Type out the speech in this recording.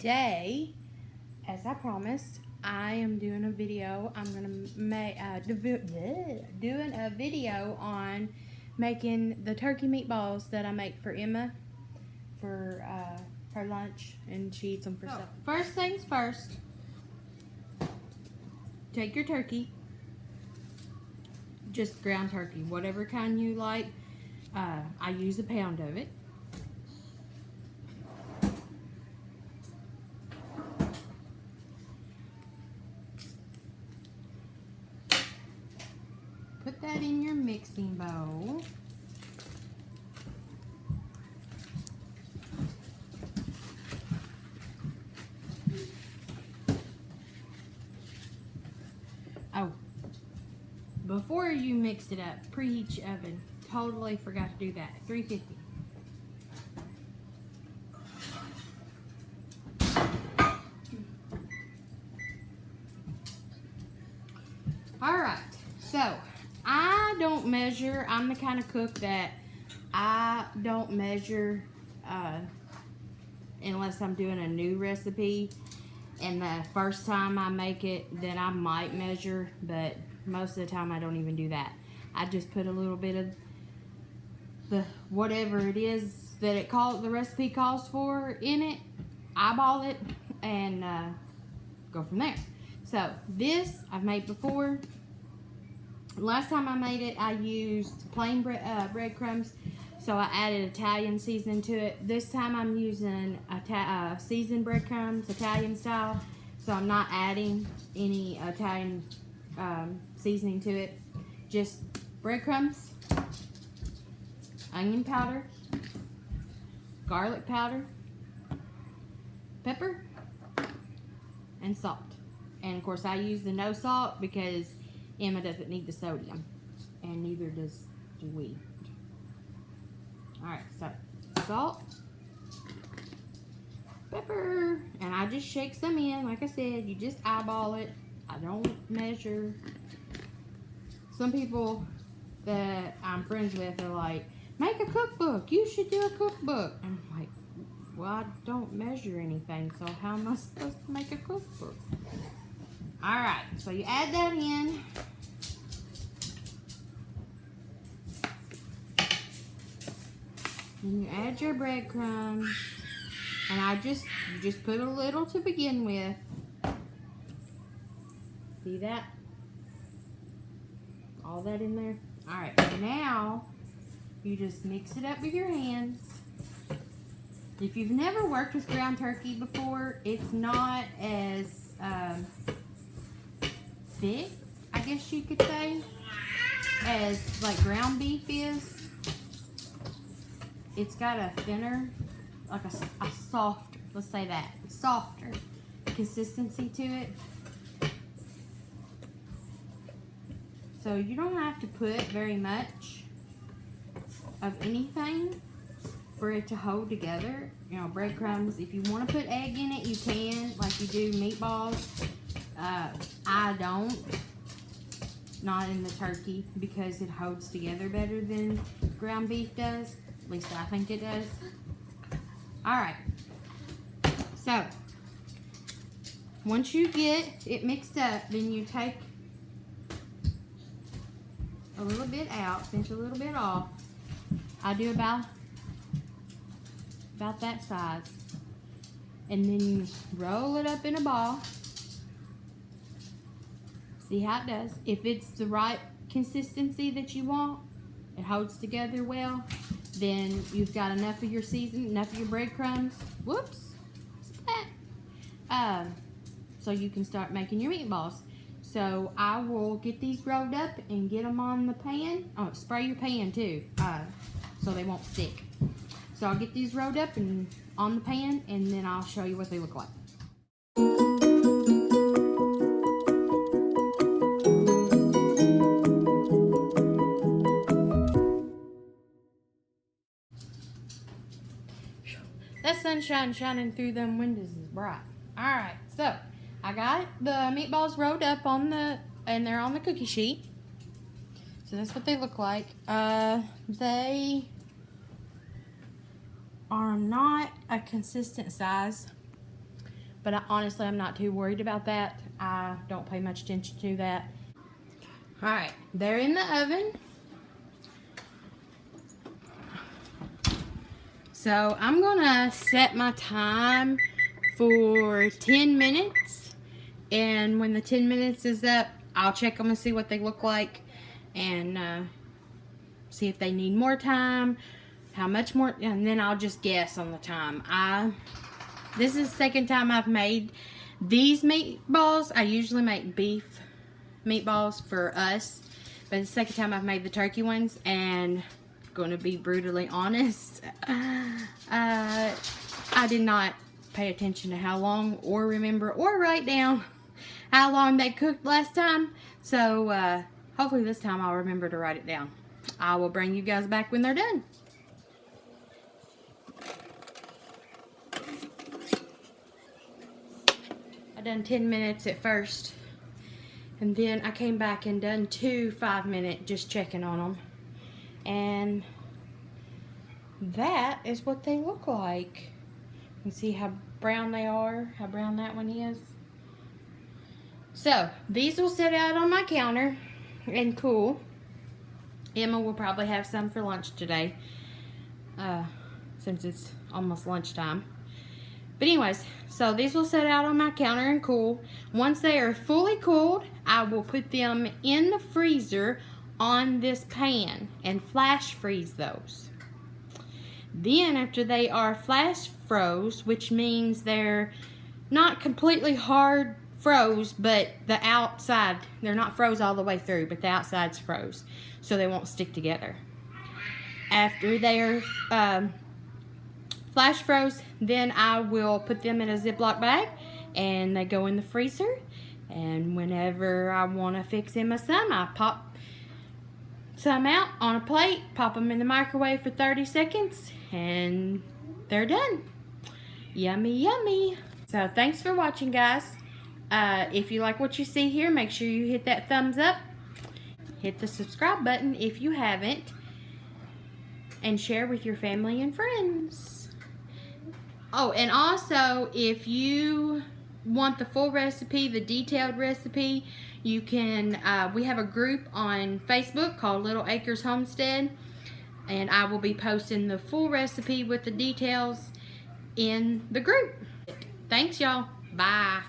today, as I promised, I am doing a video. I'm gonna make doing a video on making the turkey meatballs that I make for Emma for her lunch, and she eats them for supper. First things first, take your turkey, just ground turkey, whatever kind you like. I use a pound of it. Put that in your mixing bowl. Oh, before you mix it up, preheat your oven. Totally forgot to do that. 350. Alright, so I don't measure. I'm the kind of cook that I don't measure unless I'm doing a new recipe. And the first time I make it, then I might measure, but most of the time I don't even do that. I just put a little bit of the whatever it is that the recipe calls for in it, eyeball it, and go from there. So this I've made before. Last time I made it, I used plain breadcrumbs, so I added Italian seasoning to it. This time I'm using seasoned breadcrumbs, Italian style, so I'm not adding any Italian seasoning to it. Just breadcrumbs, onion powder, garlic powder, pepper, and salt. And of course I use the no salt because Emma doesn't need the sodium, and neither do we. Alright, so salt, pepper, and I just shake some in. Like I said, you just eyeball it. I don't measure. Some people that I'm friends with are like, make a cookbook. You should do a cookbook. And I'm like, well, I don't measure anything, so how am I supposed to make a cookbook? Alright, so you add that in. And you add your breadcrumbs. And you just put a little to begin with. See that? All that in there. Alright, now you just mix it up with your hands. If you've never worked with ground turkey before, it's not as thick, I guess you could say, as like ground beef is. It's got a thinner, like a soft, let's say that, softer consistency to it. So you don't have to put very much of anything for it to hold together. You know, breadcrumbs, if you want to put egg in it, you can, like you do meatballs. I don't, not in the turkey, because it holds together better than ground beef does. At least I think it does. Alright, so once you get it mixed up, then you take a little bit out, pinch a little bit off. I do about that size. And then you roll it up in a ball. See how it does. If it's the right consistency that you want, it holds together well, then you've got enough of your seasoning, enough of your breadcrumbs. Whoops. Splat. So you can start making your meatballs. So I will get these rolled up and get them on the pan. Oh, spray your pan too, so they won't stick. So I'll get these rolled up and on the pan, and then I'll show you what they look like. That sunshine shining through them windows is bright. Alright, so I got the meatballs rolled up and they're on the cookie sheet. So that's what they look like. They are not a consistent size. But honestly, I'm not too worried about that. I don't pay much attention to that. Alright, they're in the oven. So I'm gonna set my time for 10 minutes. And when the 10 minutes is up, I'll check them and see what they look like. And see if they need more time, how much more, and then I'll just guess on the time. This is the second time I've made these meatballs. I usually make beef meatballs for us, but it's the second time I've made the turkey ones, and going to be brutally honest, I did not pay attention to how long or remember or write down how long they cooked last time, so hopefully this time I'll remember to write it down. I will bring you guys back when they're done. I done 10 minutes at first, and then I came back and done 2 5-minute just checking on them, and that is what they look like. You can see how brown they are, how brown that one is. So these will sit out on my counter and cool. Emma will probably have some for lunch today, since it's almost lunchtime. But anyways, so these will sit out on my counter and cool. Once they are fully cooled, I will put them in the freezer on this pan and flash freeze those. Then after they are flash froze, which means they're not completely hard froze, but the outside, they're not froze all the way through, but the outside's froze, so they won't stick together. After they're flash froze, then I will put them in a Ziploc bag, and they go in the freezer. And whenever I want to fix them some, I pop some out on a plate, pop them in the microwave for 30 seconds, and they're done. Yummy, yummy. So thanks for watching, guys. If you like what you see here, make sure you hit that thumbs up. Hit the subscribe button if you haven't. And share with your family and friends. Oh, and also, if you want the full recipe, the detailed recipe, you can, we have a group on Facebook called Little Acres Homestead, and I will be posting the full recipe with the details in the group. Thanks, y'all. Bye.